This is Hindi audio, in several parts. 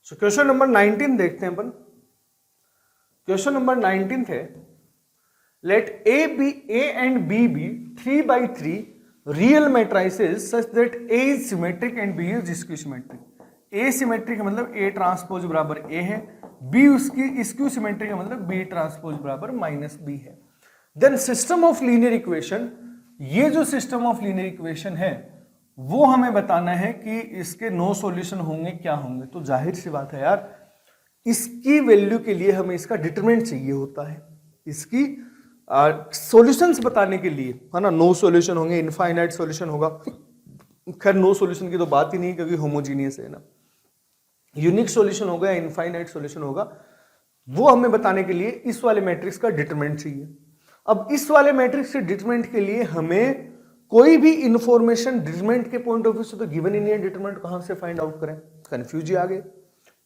सो क्वेश्चन नंबर 19 देखते हैं अपन। क्वेश्चन नंबर 19 है, let A and B B 3/3 real matrices such that A is symmetric and B is skew symmetric. A symmetric का मतलब ए ट्रांसपोज बराबर ए है, बी उसकी स्क्यू सिमेट्रिक का मतलब बी ट्रांसपोज बराबर माइनस बी है। Then system of linear equation, ये जो सिस्टम ऑफ लीनियर इक्वेशन है वो हमें बताना है कि इसके नो सॉल्यूशन होंगे क्या होंगे। तो जाहिर सी बात है यार, इसकी वैल्यू के लिए हमें इसका डिटरमिनेंट चाहिए होता है, इसकी सॉल्यूशंस बताने के लिए, है ना। नो सॉल्यूशन होंगे, इनफाइनाइट सॉल्यूशन होगा, खैर नो सॉल्यूशन की तो बात ही नहीं क्योंकि होमोजीनियस है ना। यूनिक सॉल्यूशन होगा या इनफाइनाइट सॉल्यूशन होगा, वो हमें बताने के लिए इस वाले मैट्रिक्स का डिटरमिनेंट चाहिए। अब इस वाले मैट्रिक्स के डिटरमिनेंट के लिए हमें कोई भी इंफॉर्मेशन डिटरमिनेंट के पॉइंट ऑफ व्यू से तो गिवन ही नहीं है, डिटरमिनेंट कहां से फाइंड आउट करें, कंफ्यूज ही आ गए,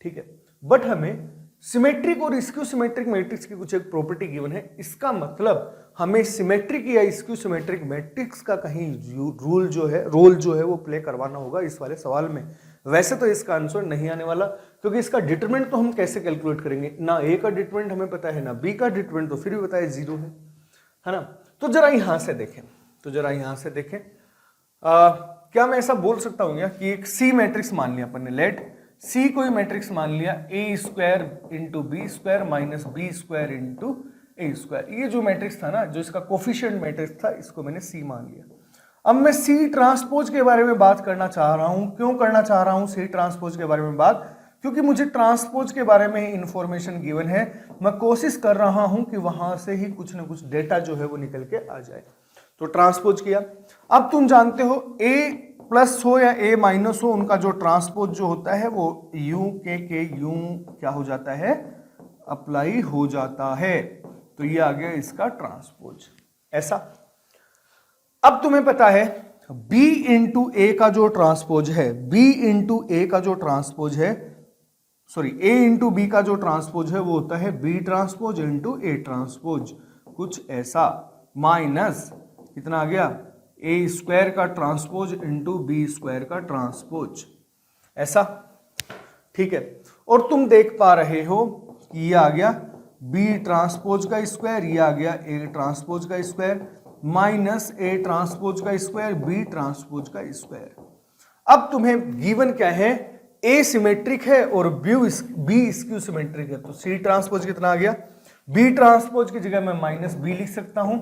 ठीक है। बट हमें सिमेट्रिक और स्क्यू सिमेट्रिक मैट्रिक्स की कुछ एक प्रॉपर्टी गिवन है, इसका मतलब हमें सिमेट्रिक या स्क्यू सिमेट्रिक मैट्रिक्स का कहीं रोल जो है वो प्ले करवाना होगा इस वाले सवाल में। वैसे तो इसका आंसर नहीं आने वाला, क्योंकि इसका डिटरमिनेंट तो हम कैसे कैलकुलेट करेंगे, ना ए का डिटरमिनेंट हमें पता है ना बी का डिटरमिनेंट, तो फिर भी पता है 0 है ना। तो जरा यहां से देखें, क्या मैं ऐसा बोल सकता हूं क्या कि एक सी मैट्रिक्स मान लिया अपन ने, लेट सी कोई मैट्रिक्स मान लिया, A square into B square minus B square into A square. ये जो मैट्रिक्स था ना, जो इसका कोफिशिएंट मैट्रिक्स था, इसको मैंने सी मान लिया। अब मैं सी ट्रांसपोज के बारे में बात करना चाह रहा हूं। क्यों करना चाह रहा हूं सी ट्रांसपोज के बारे में बात? क्योंकि मुझे ट्रांसपोज के बारे में इंफॉर्मेशन गिवन है, मैं कोशिश कर रहा हूं कि वहां से ही कुछ ना कुछ डेटा जो है वो निकल के आ जाए। तो ट्रांसपोज किया। अब तुम जानते हो ए प्लस हो या ए माइनस हो, उनका जो ट्रांसपोज जो होता है वो यू के यू क्या हो जाता है, अप्लाई हो जाता है। तो ये आ गया इसका ट्रांसपोज, ऐसा। अब तुम्हें पता है B इंटू ए का जो ट्रांसपोज है, B इंटू ए का जो ट्रांसपोज है, सॉरी A इंटू बी का जो ट्रांसपोज है वो होता है B transpose into A transpose, कुछ ऐसा, माइनस कितना आ गया, ए स्क्वायर का ट्रांसपोज इंटू बी स्क्वायर का ट्रांसपोज, ऐसा, ठीक है। और तुम देख पा रहे हो कि ये आ गया बी ट्रांसपोज का स्क्वायर, ये आ गया ए ट्रांसपोज का स्क्वायर, माइनस ए ट्रांसपोज का स्क्वायर बी ट्रांसपोज का स्क्वायर। अब तुम्हें गिवन क्या है, ए सिमेट्रिक है और बी स्क्यू सिमेट्रिक है। तो सी ट्रांसपोज कितना आ गया, बी ट्रांसपोज की जगह मैं माइनस बी लिख सकता हूं,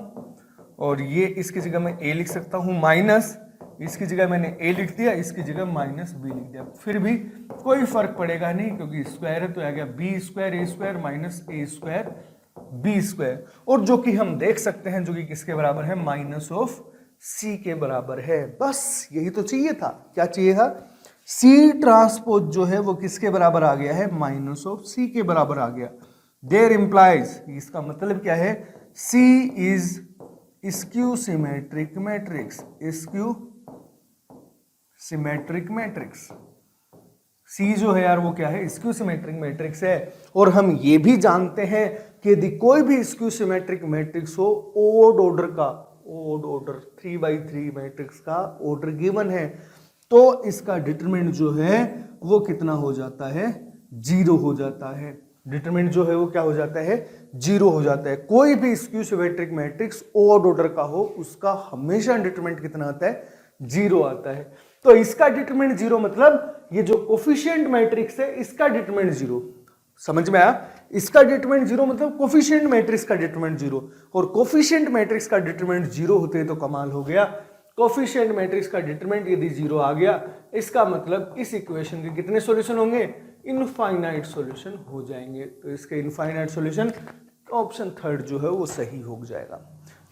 और ये इसकी जगह मैं ए लिख सकता हूं, माइनस इसकी जगह मैंने ए लिख दिया, इसकी जगह माइनस बी लिख दिया, फिर भी कोई फर्क पड़ेगा नहीं क्योंकि स्क्वायर है। तो आ गया बी स्क्वायर ए स्क्वायर माइनस ए स्क्वायर बी स्क्वायर, और जो कि हम देख सकते हैं जो कि किसके बराबर है, माइनस ऑफ सी के बराबर है। बस यही तो चाहिए था। क्या चाहिए था, सी ट्रांसपोज जो है वो किसके बराबर आ गया है, माइनस ऑफ सी के बराबर आ गया। देयर इंप्लाइज, इसका मतलब क्या है, C is skew symmetric matrix, skew symmetric matrix. C जो है यार वो क्या है, स्क्यू सिमेट्रिक मैट्रिक्स है। और हम ये भी जानते हैं कि यदि कोई भी स्क्यू सिमेट्रिक मैट्रिक्स हो, ओड ऑर्डर 3/3 मैट्रिक्स का ऑर्डर गिवन है, तो इसका डिटरमिनेंट जो है वो कितना हो जाता है, 0 हो जाता है। डिटरमिनेंट जो है वो क्या हो जाता है, 0 हो जाता है। कोई भी skew symmetric matrix odd order का हो, उसका हमेशा डिटरमिनेंट कितना आता है, 0 आता है। तो इसका डिटरमिनेंट 0 मतलब ये जो कोफिशिएंट मैट्रिक्स है इसका डिटरमिनेंट 0, समझ में आया? इसका डिटरमिनेंट 0 मतलब कोफिशिएंट मैट्रिक्स का डिटरमिनेंट 0, और कोफिशिएंट मैट्रिक्स का डिटरमिनेंट 0 होते तो कमाल हो गया। कोफिशिएंट मैट्रिक्स का डिटरमिनेंट यदि 0 आ गया, इसका मतलब इस इक्वेशन के कितने सॉल्यूशन होंगे, इनफाइनाइट सॉल्यूशन हो जाएंगे। तो इसके इनफाइनाइट सॉल्यूशन, ऑप्शन थर्ड जो है वो सही हो जाएगा,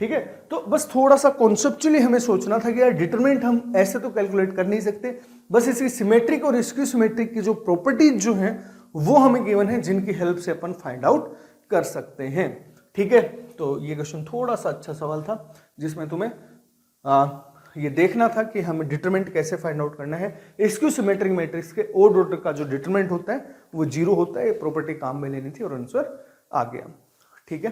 ठीक है। तो बस थोड़ा सा कॉन्सेप्चुअली हमें सोचना था कि यार डिटरमिनेंट हम ऐसे तो कैलकुलेट कर नहीं सकते, बस इसकी सिमेट्रिक और स्क्यू सिमेट्रिक की जो प्रॉपर्टीज जो हैं वो हमें गिवन है, जिनकी हेल्प से अपन फाइंड आउट कर सकते हैं, ठीक है। तो ये क्वेश्चन थोड़ा सा अच्छा सवाल था, जिसमें तुम्हें ये देखना था कि हमें डिटरमिनेंट कैसे फाइंड आउट करना है। स्क्यू सिमेट्रिक मैट्रिक्स के ओड ऑर्डर का जो डिटरमिनेंट होता है वो 0 होता है। ये प्रॉपर्टी काम में लेनी थी और आंसर आ गया, ठीक है।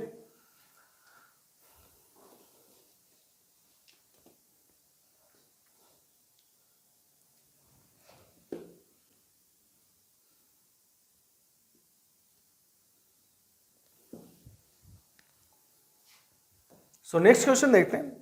सो नेक्स्ट क्वेश्चन देखते हैं।